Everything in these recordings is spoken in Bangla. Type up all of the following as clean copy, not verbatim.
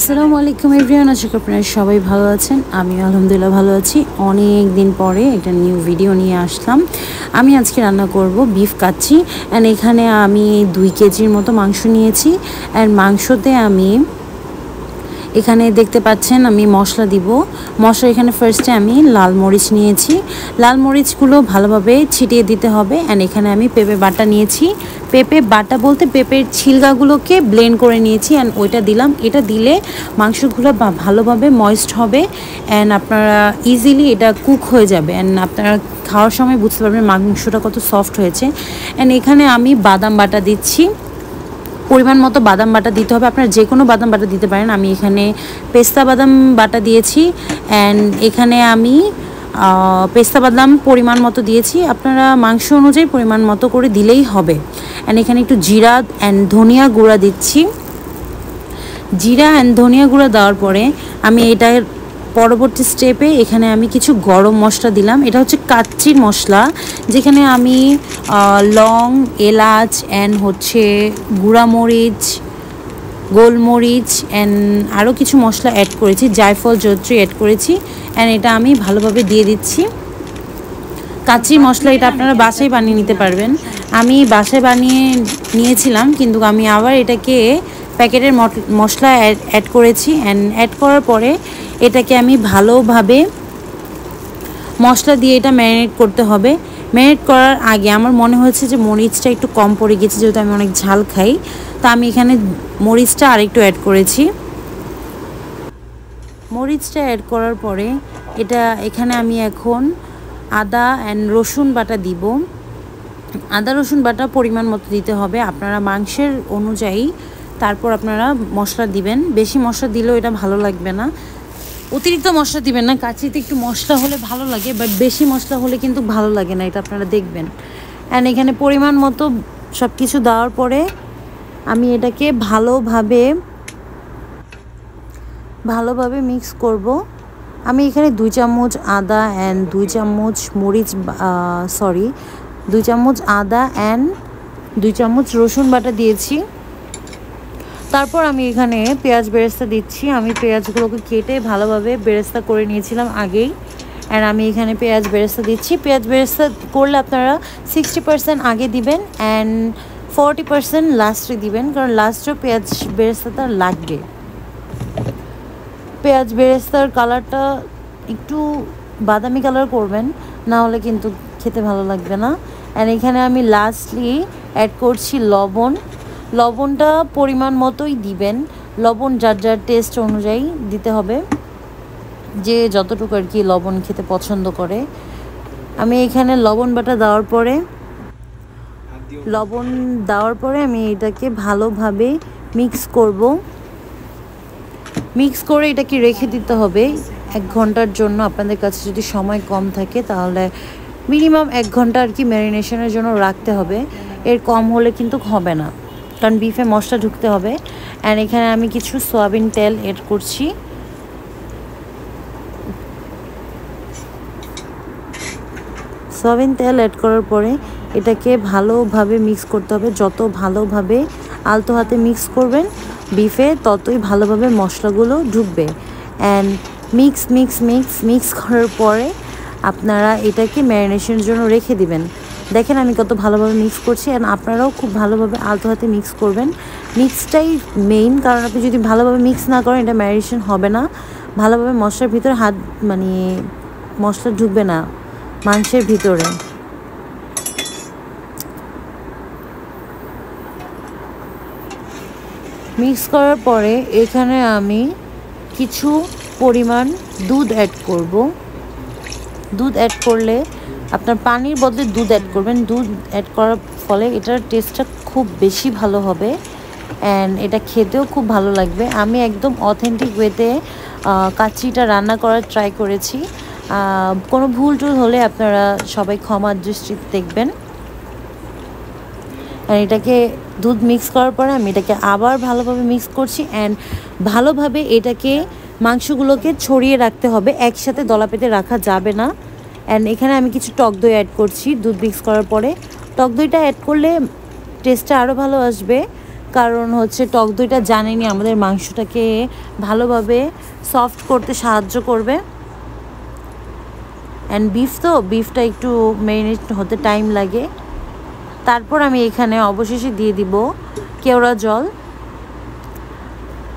আসসালামু আলাইকুম এভরিওয়ান, আশা করি আপনারা সবাই ভালো আছেন। আমি আলহামদুলিল্লাহ ভালো আছি। অনেক দিন পরে একটা নিউ ভিডিও নিয়ে আসলাম। আমি আজকে রান্না করব বিফ কাচ্চি। অ্যান্ড এখানে আমি 2 কেজির মতো মাংস নিয়েছি। অ্যান্ড মাংসতে আমি এখানে দেখতে পাচ্ছেন আমি মশলা দিব। মশলা এখানে ফার্স্টে আমি লাল মরিচ নিয়েছি। লাল মরিচগুলো ভালোভাবে ছিটিয়ে দিতে হবে। অ্যান্ড এখানে আমি পেঁপে বাটা নিয়েছি। পেঁপে বাটা বলতে পেঁপের ছিলকাগুলোকে ব্লেন্ড করে নিয়েছি অ্যান্ড ওইটা দিলাম। এটা দিলে মাংসগুলো ভালোভাবে ময়েস্ট হবে অ্যান্ড আপনারা ইজিলি এটা কুক হয়ে যাবে অ্যান্ড আপনারা খাওয়ার সময় বুঝতে পারবেন মাংসটা কত সফট হয়েছে। অ্যান্ড এখানে আমি বাদাম বাটা দিচ্ছি। পরিমাণ মতো বাদাম বাটা দিতে হবে। আপনারা যে কোনো বাদাম বাটা দিতে পারেন। আমি এখানে পেস্তা বাদাম বাটা দিয়েছি অ্যান্ড এখানে আমি পেস্তা বাদাম পরিমাণ মতো দিয়েছি। আপনারা মাংস অনুযায়ী পরিমাণ মতো করে দিলেই হবে। অ্যান্ড এখানে একটু জিরা অ্যান্ড ধনিয়া গুঁড়া দিচ্ছি। জিরা অ্যান্ড ধনিয়া গুঁড়া দেওয়ার পরে আমি এটার পরবর্তী স্টেপে এখানে আমি কিছু গরম মশলা দিলাম। এটা হচ্ছে কাচ্চির মশলা, যেখানে আমি লং, এলাচ অ্যান্ড হচ্ছে গুঁড়ামরিচ, গোলমরিচ অ্যান্ড আরও কিছু মশলা অ্যাড করেছি, জায়ফল, জয়ত্রী অ্যাড করেছি। অ্যান্ড এটা আমি ভালোভাবে দিয়ে দিচ্ছি। কাচ্চির মশলা এটা আপনারা বাসায় বানিয়ে নিতে পারবেন। আমি বাসায় বানিয়ে নিয়েছিলাম, কিন্তু আমি আবার এটাকে প্যাকেটের মশলা অ্যাড করেছি। অ্যান্ড অ্যাড করার পরে এটাকে আমি ভালোভাবে মশলা দিয়ে এটা ম্যারিনেট করতে হবে। ম্যারিনেট করার আগে আমার মনে হয়েছে যে মরিচটা একটু কম পড়ে গেছে, যেহেতু আমি অনেক ঝাল খাই। তো আমি এখানে মরিচটা আরেকটু অ্যাড করেছি। মরিচটা অ্যাড করার পরে এখানে আমি এখন আদা অ্যান্ড রসুন বাটা দিব। আদা রসুন বাটা পরিমাণ মতো দিতে হবে আপনারা মাংসের অনুযায়ী। তারপর আপনারা মশলা দিবেন। বেশি মশলা দিলেও এটা ভালো লাগবে না, অতিরিক্ত মশলা দিবেন না। কাচ্চিতে একটু মশলা হলে ভালো লাগে, বাট বেশি মশলা হলে কিন্তু ভালো লাগে না, এটা আপনারা দেখবেন। অ্যান্ড এখানে পরিমাণ মতো সব কিছু দেওয়ার পরে আমি এটাকে ভালোভাবে মিক্স করব। আমি এখানে 2 চামচ আদা অ্যান্ড 2 চামচ আদা অ্যান্ড 2 চামচ রসুন বাটা দিয়েছি। তারপর আমি এখানে পেঁয়াজ বেরেস্তা দিচ্ছি। আমি পেঁয়াজগুলোকে কেটে ভালোভাবে বেরেস্তা করে নিয়েছিলাম আগেই। অ্যান্ড আমি এখানে পেঁয়াজ বেরেস্তা দিচ্ছি। পেঁয়াজ বেরেস্তা করলে আপনারা 60% আগে দিবেন অ্যান্ড 40% লাস্টে দিবেন, কারণ লাস্টেও পেঁয়াজ বেরেস্তাটা লাগবে। পেঁয়াজ বেরেস্তার কালারটা একটু বাদামি কালার করবেন, না হলে কিন্তু খেতে ভালো লাগবে না। অ্যান্ড এখানে আমি লাস্টলি অ্যাড করছি লবণ। লবণটা পরিমাণ মতোই দিবেন। লবণ যার যার টেস্ট অনুযায়ী দিতে হবে, যে যতটুকু আর কি লবণ খেতে পছন্দ করে। আমি এখানে লবণ দেওয়ার পরে আমি এটাকে ভালোভাবে মিক্স করে এটাকে রেখে দিতে হবে 1 ঘন্টার জন্য। আপনাদের কাছে যদি সময় কম থাকে তাহলে মিনিমাম 1 ঘন্টা আর কি ম্যারিনেশনের জন্য রাখতে হবে। এর কম হলে কিন্তু হবে না, কারণ বিফে মশলা ঢুকতে হবে। অ্যান্ড এখানে আমি কিছু সয়াবিন তেল অ্যাড করছি। সয়াবিন তেল অ্যাড করার পরে এটাকে ভালোভাবে মিক্স করতে হবে। যত ভালোভাবে আলতো হাতে মিক্স করবেন বিফে, ততই ভালোভাবে মশলাগুলো ঢুকবে। অ্যান্ড মিক্স করার পরে আপনারা এটাকে ম্যারিনেশনের জন্য রেখে দিবেন। দেখেন আমি কত ভালোভাবে মিক্স করছি। অ্যান্ড আপনারাও খুব ভালোভাবে আলতো হাতে মিক্স করবেন। মিক্সটাই মেইন, কারণ আপনি যদি ভালোভাবে মিক্স না করেন এটা ম্যারিনেশন হবে না। ভালোভাবে মশলার ভিতরে মশলা ঢুকবে না মাংসের ভিতরে। মিক্স করার পরে এখানে আমি কিছু পরিমাণ দুধ অ্যাড করব। দুধ অ্যাড করলে আপনার পানির বদলে দুধ অ্যাড করবেন। দুধ অ্যাড করার ফলে এটার টেস্টটা খুব বেশি ভালো হবে অ্যান্ড এটা খেতেও খুব ভালো লাগবে। আমি একদম অথেন্টিক ওয়েতে কাচ্চিটা রান্না করার ট্রাই করেছি। কোনো ভুল টুল হলে আপনারা সবাই ক্ষমার দৃষ্টিতে দেখবেন। এটাকে দুধ মিক্স করার পরে আমি এটাকে আবার ভালোভাবে মিক্স করছি অ্যান্ড ভালোভাবে এটাকে মাংসগুলোকে ছড়িয়ে রাখতে হবে, একসাথে দলা পেতে রাখা যাবে না। অ্যান্ড এখানে আমি কিছু টক দই অ্যাড করছি দুধ মিক্স করার পরে। টক দইটা অ্যাড করলে টেস্টটা আরও ভালো আসবে। কারণ হচ্ছে টক দইটা জানেনই আমাদের মাংসটাকে ভালোভাবে সফট করতে সাহায্য করবে। অ্যান্ড বিফটা একটু ম্যারিনেট হতে টাইম লাগে। তারপর আমি এখানে অবশেষে দিয়ে দিব কেওড়া জল।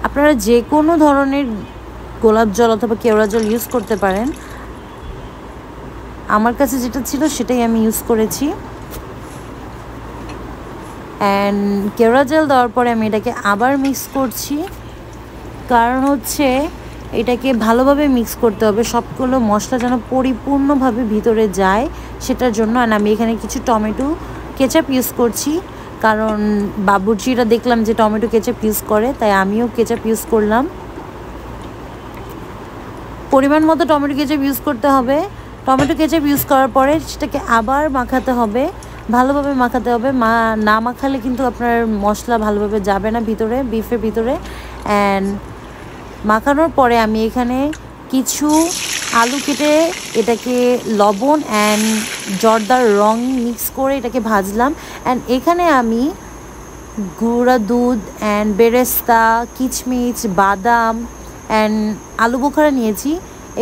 আপনারা যে কোনো ধরনের গোলাপ জল অথবা কেওড়া জল ইউজ করতে পারেন, আমার কাছে যেটা ছিল সেটাই আমি ইউজ করেছি। অ্যান্ড কেওড়া জল দেওয়ার পরে আমি এটাকে আবার মিক্স করছি, কারণ হচ্ছে এটাকে ভালোভাবে মিক্স করতে হবে, সবগুলো মশলা যেন পরিপূর্ণভাবে ভিতরে যায় সেটার জন্য। আর আমি এখানে কিছু টমেটো কেচাপ ইউজ করছি, কারণ বাবুর্চিরা দেখলাম যে টমেটো কেচাপ ইউজ করে, তাই আমিও কেচাপ ইউজ করলাম। পরিমাণ মতো টমেটো কেচাপ ইউজ করতে হবে। টমেটো কেচাপ ইউজ করার পরে সেটাকে আবার মাখাতে হবে, ভালোভাবে মাখাতে হবে। না মাখালে কিন্তু আপনার মশলা ভালোভাবে যাবে না ভিতরে, বিফের ভিতরে। অ্যান্ড মাখানোর পরে আমি এখানে কিছু আলু কেটে এটাকে লবণ অ্যান্ড জর্দার রং মিক্স করে এটাকে ভাজলাম। অ্যান্ড এখানে আমি গুঁড়া দুধ অ্যান্ড বেরেস্তা, কিচমিচ, বাদাম অ্যান্ড আলু বোখারা নিয়েছি।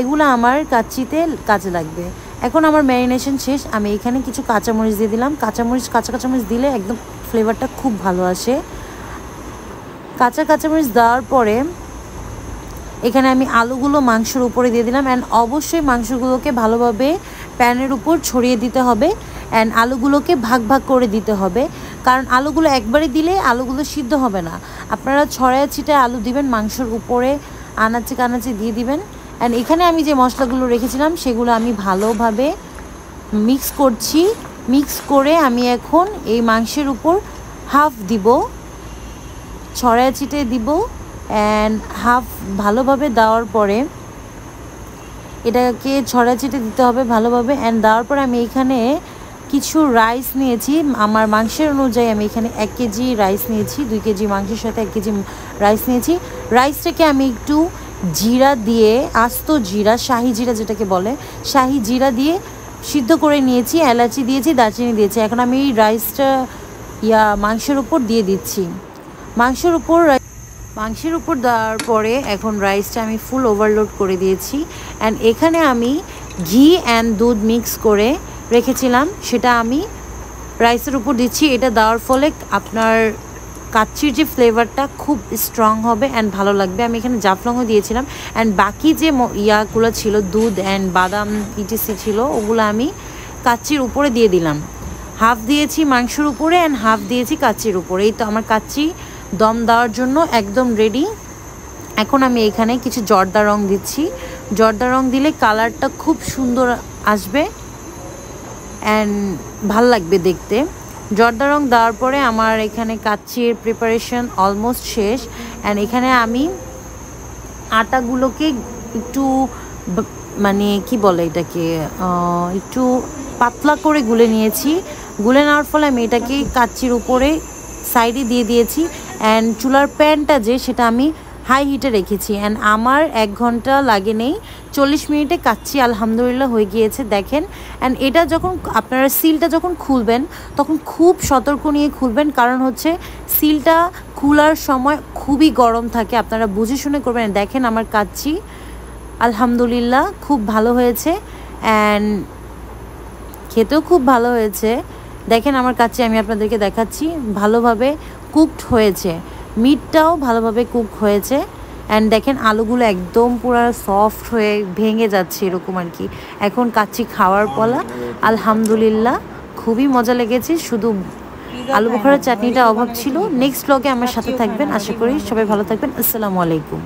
এগুলো আমার কাচ্চিতে কাজে লাগবে। এখন আমার ম্যারিনেশন শেষ। আমি এখানে কিছু কাঁচামরিচ দিয়ে দিলাম। কাঁচামরিচ দিলে একদম ফ্লেভারটা খুব ভালো আসে। কাঁচামরিচ দেওয়ার পরে এখানে আমি আলুগুলো মাংসের উপরে দিয়ে দিলাম। অ্যান্ড অবশ্যই মাংসগুলোকে ভালোভাবে প্যানের উপর ছড়িয়ে দিতে হবে। অ্যান্ড আলুগুলোকে ভাগ করে দিতে হবে, কারণ আলুগুলো একবারে দিলে আলুগুলো সিদ্ধ হবে না। আপনারা ছড়ায় ছিটায় আলু দিবেন, মাংসের উপরে আনাচে কানাচে দিয়ে দিবেন। অ্যান্ড এখানে আমি যে মশলাগুলো রেখেছিলাম সেগুলো আমি ভালোভাবে মিক্স করছি। মিক্স করে আমি এখন এই মাংসের উপর হাফ দিব, ছড়ায় ছিটিয়ে দিব। অ্যান্ড হাফ ভালোভাবে দেওয়ার পরে এটাকে ছড়ায় ছিটিয়ে দিতে হবে ভালোভাবে। অ্যান্ড দেওয়ার পরে আমি এখানে কিছু রাইস নিয়েছি। আমার মাংসের অনুযায়ী আমি এখানে 1 কেজি রাইস নিয়েছি। 2 কেজি মাংসের সাথে 1 কেজি রাইস নিয়েছি। রাইসটাকে আমি একটু জিরা দিয়ে, আস্ত জিরা, শাহি জিরা যেটাকে বলে, শাহি জিরা দিয়ে সিদ্ধ করে নিয়েছি। এলাচি দিয়েছি, দারচিনি দিয়েছি। এখন আমি এই রাইসটা মাংসের উপর দিয়ে দিচ্ছি। মাংসের উপর দেওয়ার পরে এখন রাইসটা আমি ফুল ওভারলোড করে দিয়েছি। অ্যান্ড এখানে আমি ঘি অ্যান্ড দুধ মিক্স করে রেখেছিলাম, সেটা আমি রাইসের উপর দিচ্ছি। এটা দেওয়ার ফলে আপনার কাচ্চির যে ফ্লেভারটা খুব স্ট্রং হবে অ্যান্ড ভালো লাগবে। আমি এখানে জাফলংও দিয়েছিলাম। অ্যান্ড বাকি যে ইয়াগুলো ছিল, দুধ অ্যান্ড বাদাম ইটিসি ছিল, ওগুলো আমি কাচ্চির উপরে দিয়ে দিলাম। হাফ দিয়েছি মাংসের উপরে অ্যান্ড হাফ দিয়েছি কাচ্চির উপরে। এই তো আমার কাচ্চি দম দেওয়ার জন্য একদম রেডি। এখন আমি এখানে কিছু জর্দা রং দিচ্ছি। জর্দা রং দিলে কালারটা খুব সুন্দর আসবে অ্যান্ড ভাল লাগবে দেখতে। জর্দা রং দেওয়ার পরে আমার এখানে কাচ্চির প্রিপারেশন অলমোস্ট শেষ। অ্যান্ড এখানে আমি আটাগুলোকে একটু মানে কি বলে এটাকে, একটু পাতলা করে গুলে নিয়েছি। গুলে নেওয়ার ফলে আমি এটাকে কাচ্চির উপরে সাইডে দিয়ে দিয়েছি। অ্যান্ড চুলার প্যানটা যে সেটা আমি হাই হিটে রেখেছি। অ্যান্ড আমার 1 ঘন্টা লাগে নেই, 40 মিনিটে কাচ্চি আলহামদুলিল্লাহ হয়ে গিয়েছে দেখেন। অ্যান্ড এটা যখন আপনারা সিলটা যখন খুলবেন তখন খুব সতর্ক নিয়ে খুলবেন, কারণ হচ্ছে সিলটা খোলার সময় খুবই গরম থাকে, আপনারা বুঝে শুনে করবেন। দেখেন আমার কাচ্চি আলহামদুলিল্লাহ খুব ভালো হয়েছে অ্যান্ড খেতেও খুব ভালো হয়েছে। দেখেন আমার কাচ্চি আমি আপনাদেরকে দেখাচ্ছি, ভালোভাবে কুকড হয়েছে, মিটটাও ভালোভাবে কুক হয়েছে। অ্যান্ড দেখেন আলুগুলো একদম পুরো সফট হয়ে ভেঙে যাচ্ছে এরকম আর কি। এখন কাচ্চি খাওয়ার পালা। আলহামদুলিল্লাহ খুবই মজা লেগেছে, শুধু আলু বোখারার চাটনিটা অভাব ছিল। নেক্সট ব্লগে আমার সাথে থাকবেন, আশা করি সবাই ভালো থাকবেন। আসসালামু আলাইকুম।